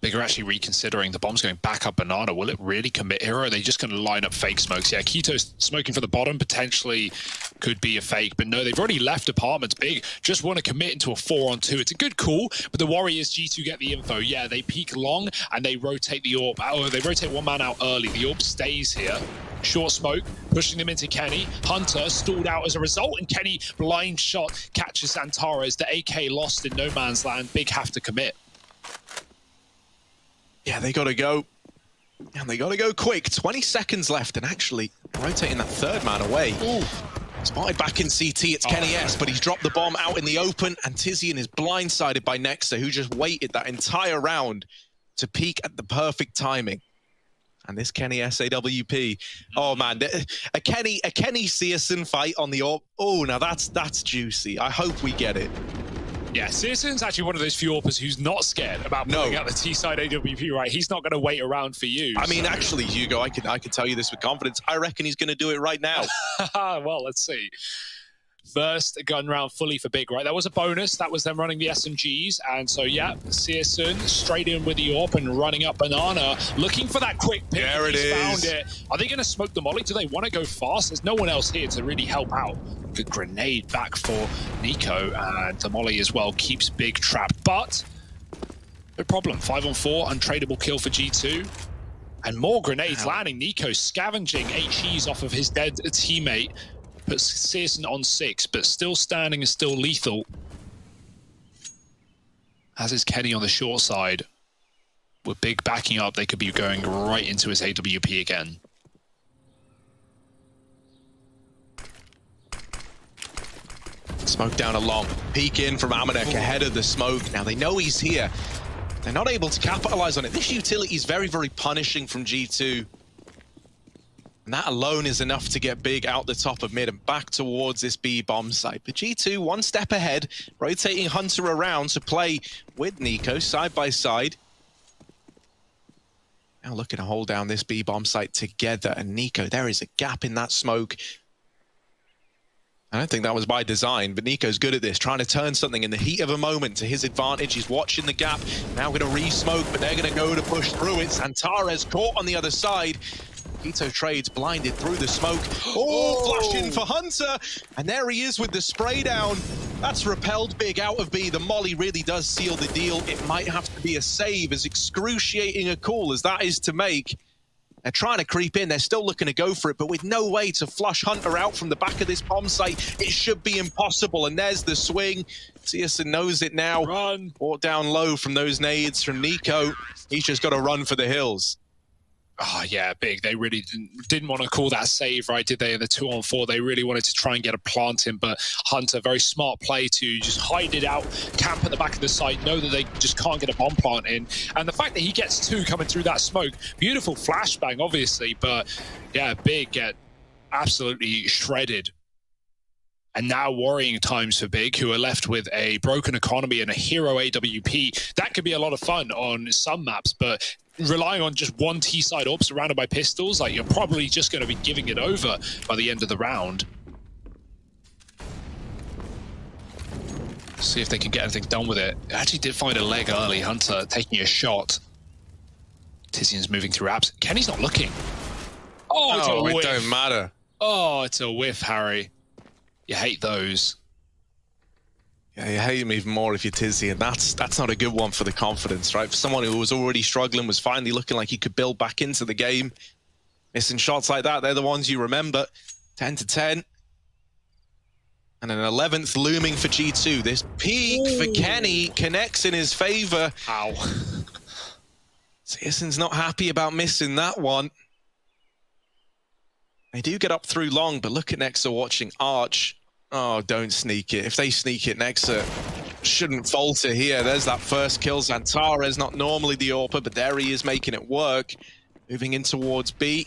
Speaker 2: Big are actually reconsidering. The bomb's going back up Banana. Will it really commit here, or are they just going to line up fake smokes? Yeah, Kito's smoking for the bottom. Potentially could be a fake, but no, they've already left apartments. Big just want to commit into a 4-on-2. It's a good call, but the worry is G2 get the info. Yeah, they peek long, and they rotate the AWP. Oh, they rotate 1 man out early. The AWP stays here. Short smoke, pushing them into Kenny. Hunter stalled out as a result, and Kenny blind shot catches Xantares. The AK lost in no man's land. Big have to commit.
Speaker 1: Yeah, they got to go. And they got to go quick. 20 seconds left, and actually rotating that 3rd man away. Ooh. Spotted back in CT, it's Kenny S, but he's dropped the bomb out in the open, and Tizian is blindsided by Nexa, who just waited that entire round to peak at the perfect timing. And this Kenny S AWP, oh man, a Kenny Searson fight on the AWP. Oh, now that's juicy. I hope we get it.
Speaker 2: Yeah, Searson's actually one of those few AWPers who's not scared about pulling out the T-side AWP, right? He's not going to wait around for you.
Speaker 1: I mean, actually, Hugo, I can tell you this with confidence. I reckon he's going to do it right now.
Speaker 2: Well, let's see. First gun round fully for Big, right? That was a bonus. That was them running the SMGs. And so, yeah, Searson straight in with the AWP and running up Banana, looking for that quick pick.
Speaker 1: There it is.
Speaker 2: Found it. Are they going to smoke the molly? Do they want to go fast? There's no one else here to really help out. Good grenade back for Nico, and the molly as well keeps Big trapped. But no problem. 5-on-4, untradeable kill for G2. And more grenades landing. Nico scavenging HEs off of his dead teammate. Puts Searson on 6, but still standing and still lethal. As is Kenny on the short side. With Big backing up, they could be going right into his AWP again.
Speaker 1: Smoke down along. Peek in from Amanek ahead of the smoke. Now they know he's here. They're not able to capitalize on it. This utility is very, very punishing from G2. And that alone is enough to get Big out the top of mid and back towards this B bomb site. But G2 one step ahead, rotating Hunter around to play with Nico side by side. Now looking to hold down this B bomb site together. And Nico, there is a gap in that smoke. I don't think that was by design, but Nico's good at this, trying to turn something in the heat of a moment to his advantage. He's watching the gap, now going to re-smoke, but they're going to go to push through it. Santares caught on the other side. Keto trades blinded through the smoke. Oh, flash in for Hunter. And there he is with the spray down. That's repelled Big out of B. The molly really does seal the deal. It might have to be a save, as excruciating a call as that is to make. They're trying to creep in. They're still looking to go for it, but with no way to flush Hunter out from the back of this bomb site, it should be impossible. And there's the swing. Searson knows it now.
Speaker 2: Run.
Speaker 1: Brought down low from those nades from Nico. He's just got to run for the hills.
Speaker 2: Oh, yeah, Big. They really didn't want to call that save, right, did they, in the 2-on-4? They really wanted to try and get a plant in, but Hunter, very smart play to just hide it out, camp at the back of the site, know that they just can't get a bomb plant in. And the fact that he gets two coming through that smoke, beautiful flashbang, obviously, but yeah, Big get absolutely shredded. And now worrying times for Big, who are left with a broken economy and a hero AWP. That could be a lot of fun on some maps, but relying on just one T-side up surrounded by pistols, like, you're probably just going to be giving it over by the end of the round. See if they can get anything done with it. They actually did find a leg early. Hunter taking a shot. Tizian's moving through apps. Kenny's not looking. Oh, it's a whiff.
Speaker 1: It don't matter.
Speaker 2: Oh, it's a whiff, Harry. You hate those.
Speaker 1: Yeah, you hate him even more if you're Tizian. That's not a good one for the confidence, right? For someone who was already struggling, was finally looking like he could build back into the game. Missing shots like that, they're the ones you remember. 10 to 10. And an 11th looming for G2. This peak for Kenny connects in his favor.
Speaker 2: Ow.
Speaker 1: Searson's not happy about missing that one. They do get up through long, but look at Nexa watching Arch. Oh, don't sneak it. If they sneak it, Nexa shouldn't falter here. There's that first kill. Santares, not normally the AWPer, but there he is making it work. Moving in towards B.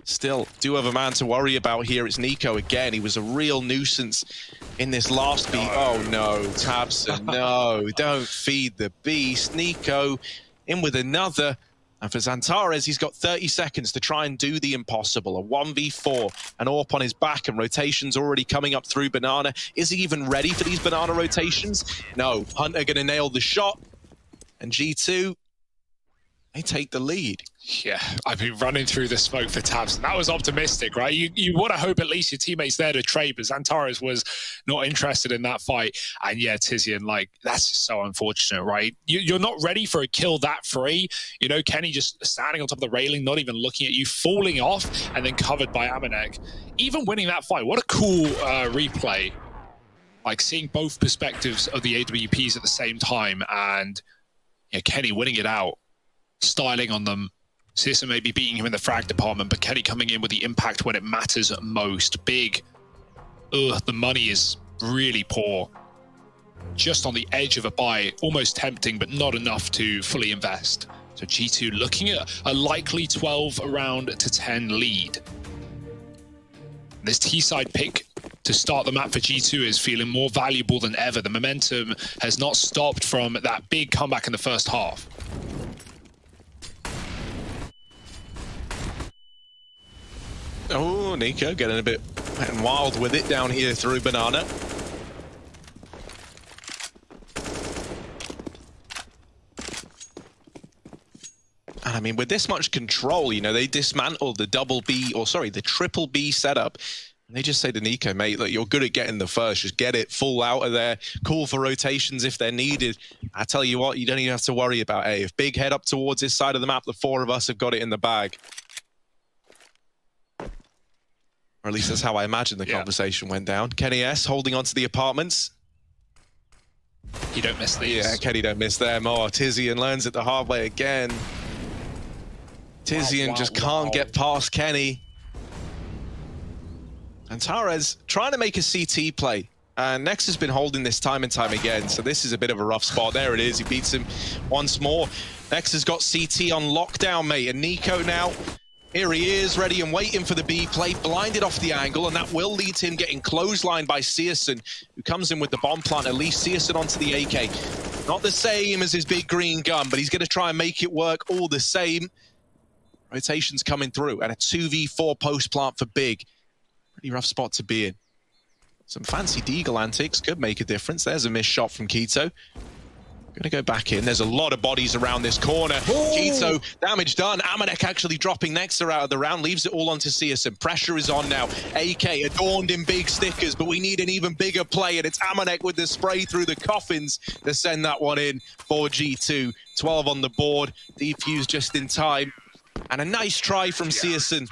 Speaker 1: Still, do have a man to worry about here. It's Nico again. He was a real nuisance in this last beat. Oh no, Tabson, no. Don't feed the beast. Nico in with another. And for Santares, he's got 30 seconds to try and do the impossible. A 1v4, an AWP on his back, and rotations already coming up through Banana. Is he even ready for these Banana rotations? No. Hunter going to nail the shot. And G2, they take the lead.
Speaker 2: Yeah, I've been running through the smoke for Tabs, and that was optimistic, right? You want to hope at least your teammates there to trade, but Santares was not interested in that fight. And yeah, Tizian, like, that's just so unfortunate, right? You're not ready for a kill that free. You know, Kenny just standing on top of the railing, not even looking at you, falling off, and then covered by Amanek. Even winning that fight, what a cool replay. Like, seeing both perspectives of the AWPs at the same time, and yeah, Kenny winning it out, styling on them. Searson may be beating him in the frag department, but Kenny coming in with the impact when it matters most. Big. Ugh, the money is really poor. Just on the edge of a buy, almost tempting, but not enough to fully invest. So G2 looking at a likely 12 around to 10 lead. This T-side pick to start the map for G2 is feeling more valuable than ever. The momentum has not stopped from that big comeback in the first half.
Speaker 1: Oh, Nico getting a bit wild with it down here through Banana. And I mean, with this much control, you know, they dismantled the the triple B setup. And they just say to Nico, mate, look, you're good at getting the first. Just get it full out of there. Call for rotations if they're needed. I tell you what, you don't even have to worry about A. If Big head up towards this side of the map, the four of us have got it in the bag. Or at least that's how I imagine the conversation went down. Kenny S holding on to the apartments.
Speaker 2: You don't miss these.
Speaker 1: Yeah, Kenny don't miss them. Oh, Tizian learns it the hard way again. Tizian just can't get past Kenny. And Tares trying to make a CT play. And Nex has been holding this time and time again, so this is a bit of a rough spot. There it is, he beats him once more. Nex has got CT on lockdown, mate, and Nico now, here he is, ready and waiting for the B play, blinded off the angle, and that will lead to him getting clotheslined by Searson, who comes in with the bomb plant, at least Searson onto the AK. Not the same as his big green gun, but he's going to try and make it work all the same. Rotations coming through, and a 2v4 post plant for Big. Pretty rough spot to be in. Some fancy deagle antics could make a difference. There's a missed shot from Keto. Gonna go back in. There's a lot of bodies around this corner. Ooh. Keto, damage done. Amanek actually dropping Nexter out of the round, leaves it all onto Searson. Pressure is on now. AK adorned in big stickers, but we need an even bigger play, and it's Amanek with the spray through the coffins to send that one in for G2. 12 on the board. Defuse just in time. And a nice try from Searson.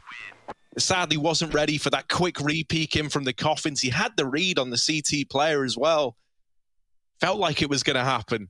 Speaker 1: Sadly wasn't ready for that quick re-peek in from the coffins. He had the read on the CT player as well. Felt like it was going to happen.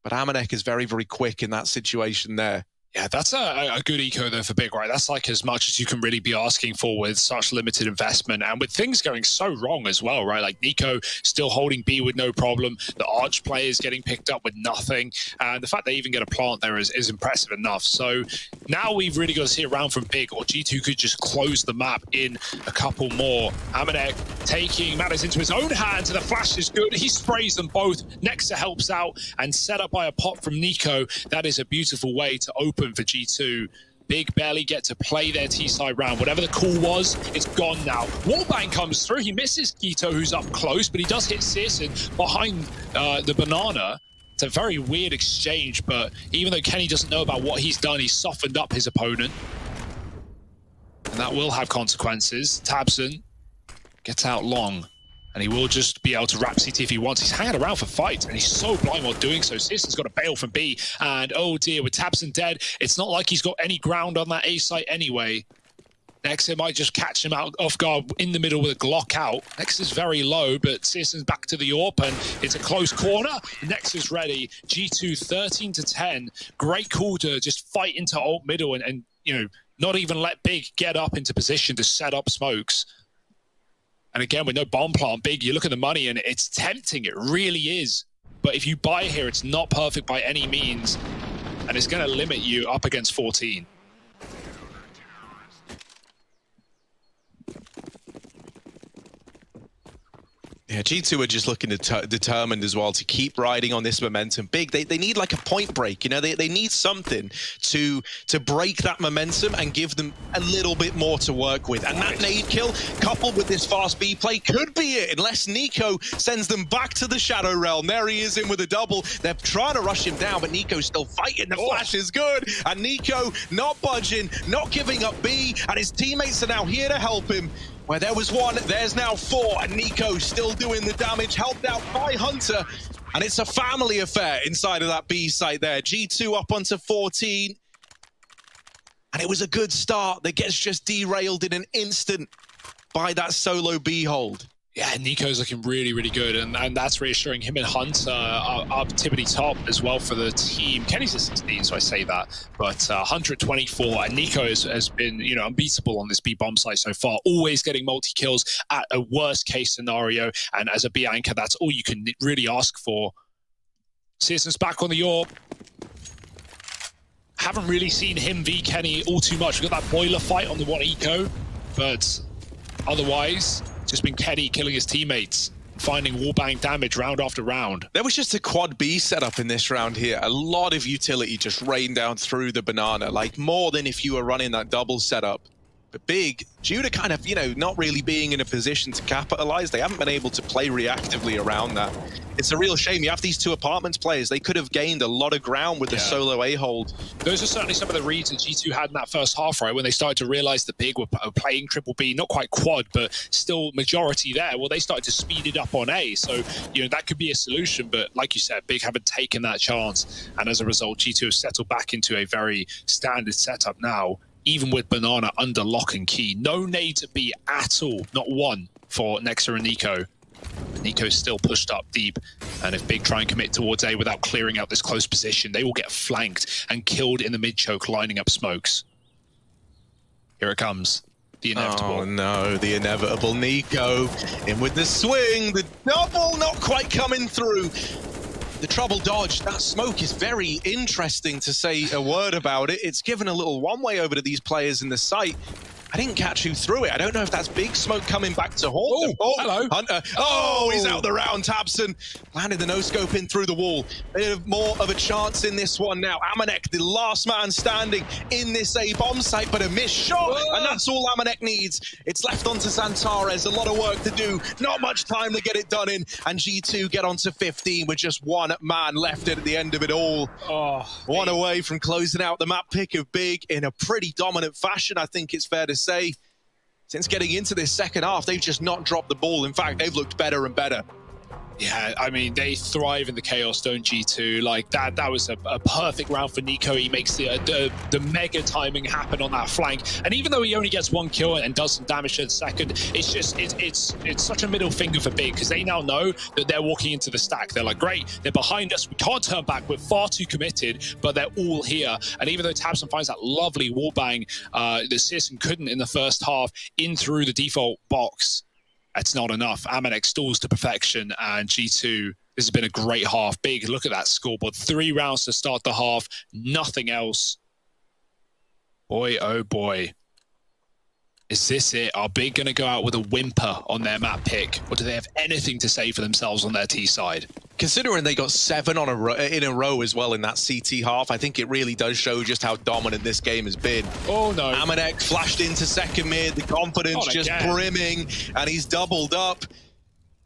Speaker 1: But Amanek is very, very quick in that situation there.
Speaker 2: Yeah, that's a good eco though for Big, right? That's like as much as you can really be asking for with such limited investment and with things going so wrong as well, right? Like Nico still holding B with no problem. The Arch players getting picked up with nothing. And the fact they even get a plant there is impressive enough. So now we've really got to see a round from Big, or G2 could just close the map in a couple more. Amanek taking matters into his own hands, and the flash is good. He sprays them both. Nexa helps out, and set up by a pop from Nico. That is a beautiful way to open for G2. Big barely get to play their T-side round. Whatever the call was, it's gone now. Wallbang comes through. He misses Keto, who's up close, but he does hit Searson behind the banana. It's a very weird exchange, but even though Kenny doesn't know about what he's done, he's softened up his opponent. And that will have consequences. Tabson gets out long, and he will just be able to wrap CT if he wants. He's hanging around for fights, and he's so blind while doing so. Searson's got a bail from B, and oh dear, with Tabson dead, it's not like he's got any ground on that A site anyway. Nexa might just catch him out off guard in the middle with a Glock out. Nexa's very low, but Searson's back to the AWP, and it's a close corner. Nexa's ready. G2 13-10. Great call to just fight into ult middle and you know, not even let Big get up into position to set up smokes. And again, with no bomb plant, Big, you look at the money and it's tempting. It really is. But if you buy here, it's not perfect by any means. And it's going to limit you up against 14.
Speaker 1: Yeah, G2 are just looking determined as well to keep riding on this momentum. Big, they need like a point break, you know, they need something to break that momentum and give them a little bit more to work with. And that nade kill, coupled with this fast B play, could be it, unless Nico sends them back to the Shadow Realm. There he is in with a double. They're trying to rush him down, but Nico's still fighting. The flash is good, and Nico not budging, not giving up B, and his teammates are now here to help him. Where there was one, there's now four, and Nico still doing the damage, helped out by Hunter, and it's a family affair inside of that B site there. G2 up onto 14, and it was a good start that gets just derailed in an instant by that solo B hold.
Speaker 2: Yeah, Nico's looking really, really good, and that's reassuring. Him and Hunter are up tippity top as well for the team. Kenny's at 16, so I say that, but Hunter at 24, and Nico has been, you know, unbeatable on this B bomb site so far, always getting multi-kills at a worst case scenario, and as a B anchor, that's all you can really ask for. Searson's back on the AWP. Haven't really seen him v Kenny all too much. We've got that boiler fight on the one eco, but otherwise, just been Kenny killing his teammates, finding wallbang damage round after round.
Speaker 1: There was just a quad B setup in this round here. A lot of utility just rained down through the banana, like more than if you were running that double setup. But Big, due to kind of, you know, not really being in a position to capitalize, they haven't been able to play reactively around that. It's a real shame. You have these two apartments players. They could have gained a lot of ground with the solo A-hold.
Speaker 2: Those are certainly some of the reads that G2 had in that first half, right? When they started to realize that Big were playing triple B, not quite quad, but still majority there. Well, they started to speed it up on A. So, you know, that could be a solution. But like you said, Big haven't taken that chance. And as a result, G2 have settled back into a very standard setup now, even with Banana under lock and key. No nades at B at all. Not one for Nexa and Nico. Nico's still pushed up deep, and if Big try and commit towards A without clearing out this close position, they will get flanked and killed in the mid-choke, lining up smokes. Here it comes. The inevitable.
Speaker 1: Oh no, the inevitable. Nico in with the swing, the double not quite coming through. The trouble dodge, that smoke is very interesting to say a word about it. It's given a little one-way over to these players in the site. I didn't catch who threw it. I don't know if that's big smoke coming back to haunt them.
Speaker 2: Oh, hello.
Speaker 1: Hunter. Oh, he's out the round. Tabson landed the no-scope in through the wall. Bit of more of a chance in this one now. Amanek, the last man standing in this A-bomb site, but a missed shot, and that's all Amanek needs. It's left onto Xantares. A lot of work to do. Not much time to get it done in, and G2 get onto 15 with just one man left at the end of it all. One away from closing out the map pick of Big in a pretty dominant fashion, I think it's fair to say. Since getting into this second half, they've just not dropped the ball. In fact, they've looked better and better.
Speaker 2: Yeah, I mean, they thrive in the chaos, don't G2? Like, that was a perfect round for Nico. He makes the mega timing happen on that flank. And even though he only gets one kill and does some damage to the second, it's just, it's such a middle finger for Big, because they now know that they're walking into the stack. They're like, great, they're behind us. We can't turn back. We're far too committed, but they're all here. And even though Tabson finds that lovely wallbang that Searson couldn't in the first half, in through the default box, it's not enough. Amanek stalls to perfection, and G2, this has been a great half. Big, look at that scoreboard. 3 rounds to start the half, nothing else. Boy, oh boy. Is this it? Are Big going to go out with a whimper on their map pick? Or do they have anything to say for themselves on their T side?
Speaker 1: Considering they got 7 in a row as well in that CT half, I think it really does show just how dominant this game has been.
Speaker 2: Oh no.
Speaker 1: Amanek flashed into second mid, the confidence just brimming, and he's doubled up.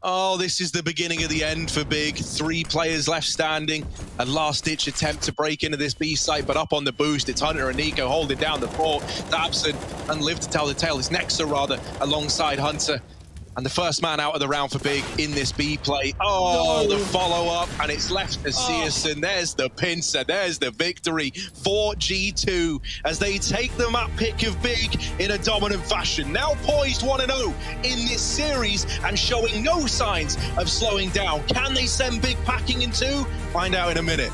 Speaker 1: Oh, this is the beginning of the end for Big. 3 players left standing. A last-ditch attempt to break into this B site, but up on the boost, it's Hunter and Nico holding down the fort. Tabson and Live to tell the tale. It's Nexa, rather, alongside Hunter. And the first man out of the round for Big in this B play. Oh, no. The follow-up, and it's left to Searson. There's the pincer, there's the victory for G2 as they take the map pick of Big in a dominant fashion. Now poised 1-0 in this series and showing no signs of slowing down. Can they send Big packing in 2? Find out in a minute.